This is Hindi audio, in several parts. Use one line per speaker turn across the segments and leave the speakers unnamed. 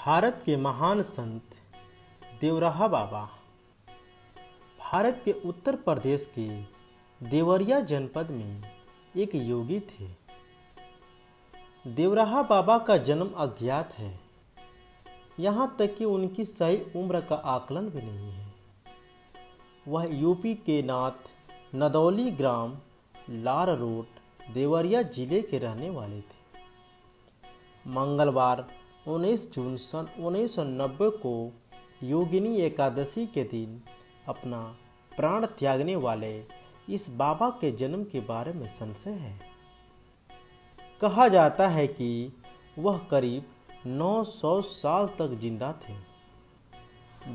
भारत के महान संत देवराहा बाबा भारत के उत्तर प्रदेश के देवरिया जनपद में एक योगी थे। देवराहा बाबा का जन्म अज्ञात है, यहाँ तक कि उनकी सही उम्र का आकलन भी नहीं है। वह यूपी के नाथ नदौली ग्राम लार रोड देवरिया जिले के रहने वाले थे। मंगलवार 19 जून सन 1990 को योगिनी एकादशी के दिन अपना प्राण त्यागने वाले इस बाबा के जन्म के बारे में संशय है। कहा जाता है कि वह करीब 900 साल तक जिंदा थे।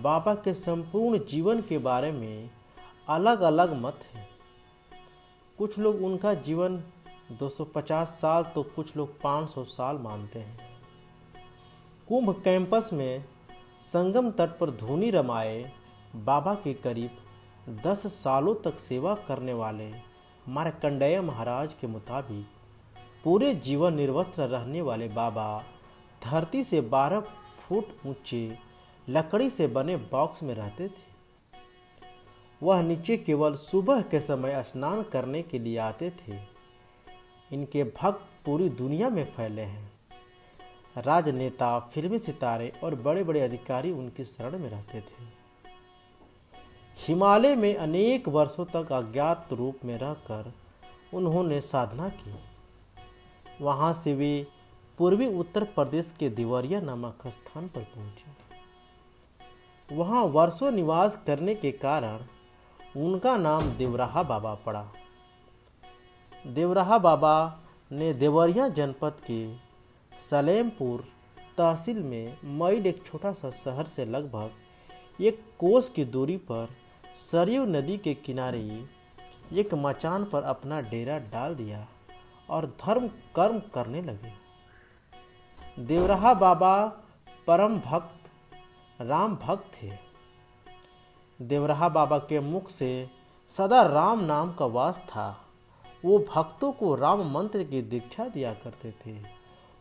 बाबा के संपूर्ण जीवन के बारे में अलग अलग मत हैं। कुछ लोग उनका जीवन 250 साल तो कुछ लोग 500 साल मानते हैं। कुंभ कैंपस में संगम तट पर धूनी रमाए बाबा के करीब 10 सालों तक सेवा करने वाले मार्कंडेय महाराज के मुताबिक पूरे जीवन निर्वस्त्र रहने वाले बाबा धरती से 12 फुट ऊंचे लकड़ी से बने बॉक्स में रहते थे। वह नीचे केवल सुबह के समय स्नान करने के लिए आते थे। इनके भक्त पूरी दुनिया में फैले हैं। राजनेता, फिल्मी सितारे और बड़े बड़े अधिकारी उनकी शरण में रहते थे। हिमालय में अनेक वर्षों तक अज्ञात रूप में रहकर उन्होंने साधना की। वहां से वे पूर्वी उत्तर प्रदेश के देवरिया नामक स्थान पर पहुंचे। वहां वर्षों निवास करने के कारण उनका नाम देवराहा बाबा पड़ा। देवराहा बाबा ने देवरिया जनपद के सलेमपुर तहसील में मैल एक छोटा सा शहर से लगभग 1 कोस की दूरी पर सरयू नदी के किनारे एक मचान पर अपना डेरा डाल दिया और धर्म कर्म करने लगे। देवराहा बाबा परम भक्त राम भक्त थे। देवराहा बाबा के मुख से सदा राम नाम का वास था। वो भक्तों को राम मंत्र की दीक्षा दिया करते थे।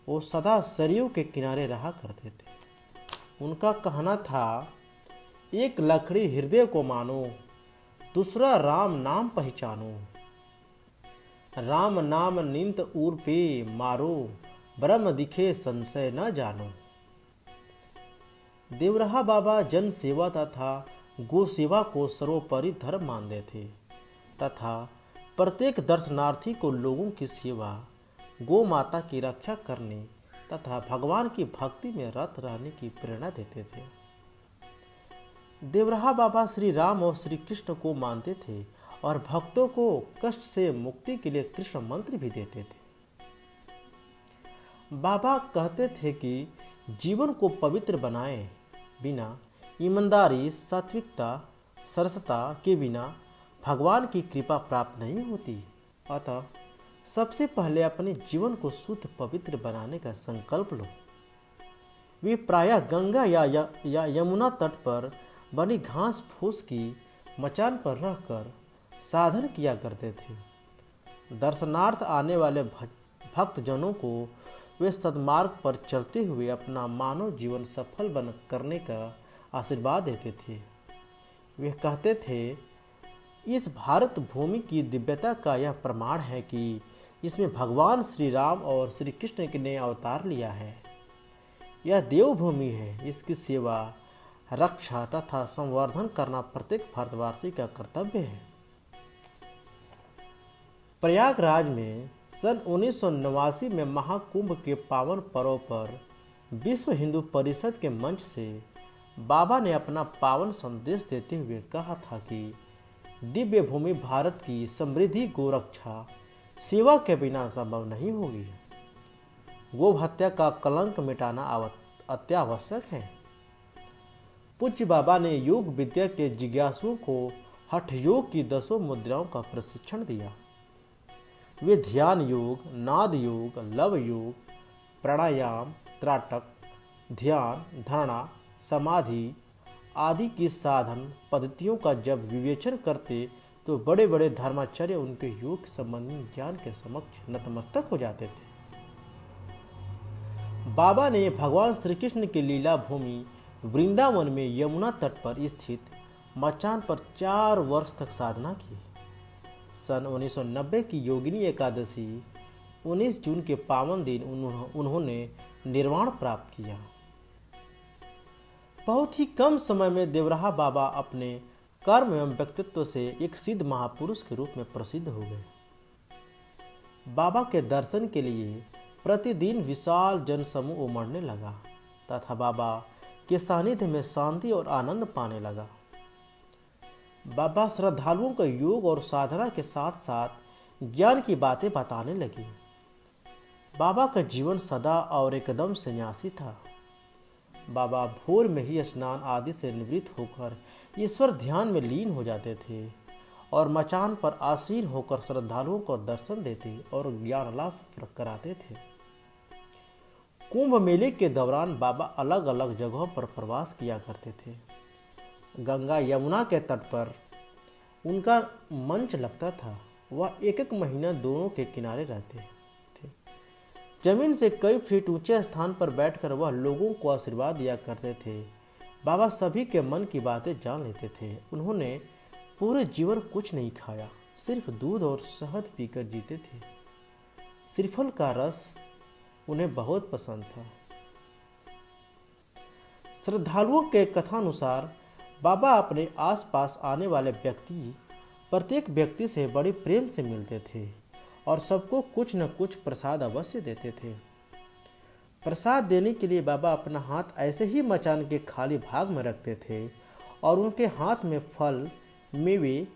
वो सदा सरयू के किनारे रहा करते थे। उनका कहना था, एक लकड़ी हृदय को मानो, दूसरा राम नाम पहचानो। राम नाम निंत उर पे मारो, ब्रह्म दिखे संशय न जानो। देवराहा बाबा जन सेवा तथा गो सेवा को सर्वोपरि धर्म मानते थे तथा प्रत्येक दर्शनार्थी को लोगों की सेवा, गो माता की रक्षा करने तथा भगवान की भक्ति में रत रहने की प्रेरणा देते थे। देवराहा बाबा श्री राम और श्री कृष्ण को मानते थे और भक्तों को कष्ट से मुक्ति के लिए कृष्ण मंत्र भी देते थे। बाबा कहते थे कि जीवन को पवित्र बनाए बिना ईमानदारी, सात्विकता, सरसता के बिना भगवान की कृपा प्राप्त नहीं होती। अतः सबसे पहले अपने जीवन को शुद्ध पवित्र बनाने का संकल्प लो। वे प्रायः गंगा या यमुना तट पर बनी घास फूस की मचान पर रहकर साधन किया करते थे। दर्शनार्थ आने वाले भक्तजनों को वे सद्मार्ग पर चलते हुए अपना मानव जीवन सफल करने का आशीर्वाद देते थे। वे कहते थे, इस भारत भूमि की दिव्यता का यह प्रमाण है कि इसमें भगवान श्री राम और श्री कृष्ण ने अवतार लिया है। यह देवभूमि है। इसकी सेवा, रक्षा तथा संवर्धन करना प्रत्येक भारतवासी का कर्तव्य है। प्रयागराज में सन 1989 में महाकुंभ के पावन पर्व पर विश्व हिंदू परिषद के मंच से बाबा ने अपना पावन संदेश देते हुए कहा था कि दिव्य भूमि भारत की समृद्धि, गोरक्षा, सेवा के बिना संभव नहीं होगी। गो हत्या का कलंक मिटाना अत्यावश्यक है। पूज्य बाबा ने योग विद्या के जिज्ञासुओं को हठ योग की 10 मुद्राओं का प्रशिक्षण दिया। वे ध्यान योग, नाद योग, लव योग, प्राणायाम, त्राटक, ध्यान, धारणा, समाधि आदि की साधन पद्धतियों का जब विवेचन करते तो बड़े बड़े धर्माचार्य उनके योग संबंधी ज्ञान के समक्ष नतमस्तक हो जाते थे। बाबा ने भगवान श्री कृष्ण की लीला भूमि वृंदावन में यमुना तट पर स्थित मचान पर 4 वर्ष तक साधना की। सन 1990 की योगिनी एकादशी 19 जून के पावन दिन उन्होंने निर्वाण प्राप्त किया। बहुत ही कम समय में देवराहा बाबा अपने कर्म एवं व्यक्तित्व से एक सिद्ध महापुरुष के रूप में प्रसिद्ध हो गए। बाबा के दर्शन के लिए प्रतिदिन विशाल जनसमूह उमड़ने लगा तथा बाबा के सानिध्य में शांति और आनंद पाने लगा। बाबा श्रद्धालुओं को योग और साधना के साथ साथ ज्ञान की बातें बताने लगे। बाबा का जीवन सदा और एकदम सन्यासी था। बाबा भोर में ही स्नान आदि से निवृत्त होकर ईश्वर ध्यान में लीन हो जाते थे और मचान पर आसीन होकर श्रद्धालुओं को दर्शन देते और ज्ञान लाभ कराते थे। कुंभ मेले के दौरान बाबा अलग अलग जगहों पर प्रवास किया करते थे। गंगा यमुना के तट पर उनका मंच लगता था। वह एक एक महीना दोनों के किनारे रहते थे। जमीन से कई फीट ऊंचे स्थान पर बैठकर वह लोगों को आशीर्वाद दिया करते थे। बाबा सभी के मन की बातें जान लेते थे। उन्होंने पूरे जीवन कुछ नहीं खाया, सिर्फ दूध और शहद पीकर जीते थे। श्रीफल का रस उन्हें बहुत पसंद था। श्रद्धालुओं के कथानुसार बाबा अपने आसपास आने वाले प्रत्येक व्यक्ति से बड़ी प्रेम से मिलते थे और सबको कुछ न कुछ प्रसाद अवश्य देते थे। प्रसाद देने के लिए बाबा अपना हाथ ऐसे ही मचान के खाली भाग में रखते थे और उनके हाथ में फल, मेवे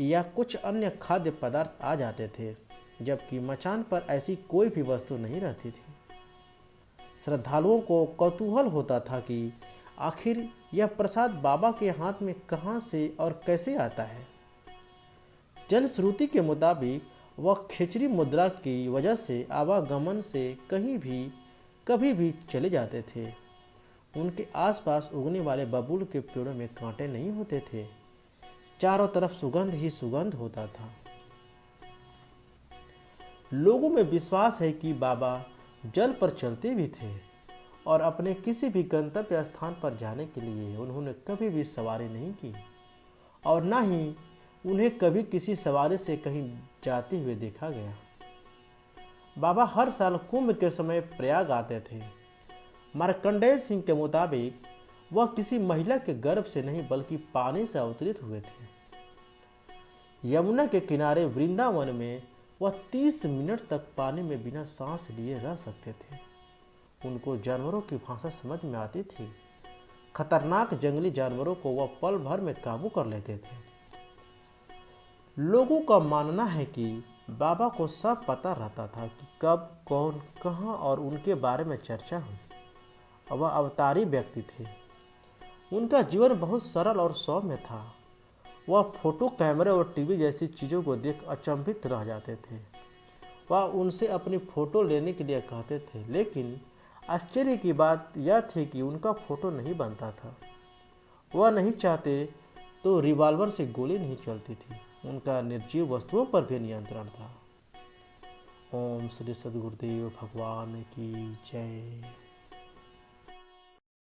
या कुछ अन्य खाद्य पदार्थ आ जाते थे, जबकि मचान पर ऐसी कोई भी वस्तु नहीं रहती थी। श्रद्धालुओं को कौतूहल होता था कि आखिर यह प्रसाद बाबा के हाथ में कहां से और कैसे आता है। जनश्रुति के मुताबिक वह खिचड़ी मुद्रा की वजह से आवागमन से कभी भी चले जाते थे। उनके आसपास उगने वाले बबूल के पेड़ों में कांटे नहीं होते थे। चारों तरफ सुगंध ही सुगंध होता था। लोगों में विश्वास है कि बाबा जल पर चलते भी थे और अपने किसी भी गंतव्य स्थान पर जाने के लिए उन्होंने कभी भी सवारी नहीं की और न ही उन्हें कभी किसी सवारी से कहीं जाते हुए देखा गया। बाबा हर साल कुंभ के समय प्रयाग आते थे। मार्कंडेय सिंह के मुताबिक वह किसी महिला के गर्भ से नहीं बल्कि पानी से अवतरित हुए थे। यमुना के किनारे वृंदावन में वह 30 मिनट तक पानी में बिना सांस लिए रह सकते थे। उनको जानवरों की भाषा समझ में आती थी। खतरनाक जंगली जानवरों को वह पल भर में काबू कर लेते थे। लोगों का मानना है कि बाबा को सब पता रहता था कि कब, कौन, कहां और उनके बारे में चर्चा हुई। वह अवतारी व्यक्ति थे। उनका जीवन बहुत सरल और सौम्य था। वह फोटो, कैमरे और टीवी जैसी चीज़ों को देख अचंभित रह जाते थे। वह उनसे अपनी फ़ोटो लेने के लिए कहते थे, लेकिन आश्चर्य की बात यह थी कि उनका फ़ोटो नहीं बनता था। वह नहीं चाहते तो रिवॉल्वर से गोली नहीं चलती थी। उनका निर्जीव वस्तुओं पर भी नियंत्रण था। ओम श्री सद्गुरुदेव भगवान की जय।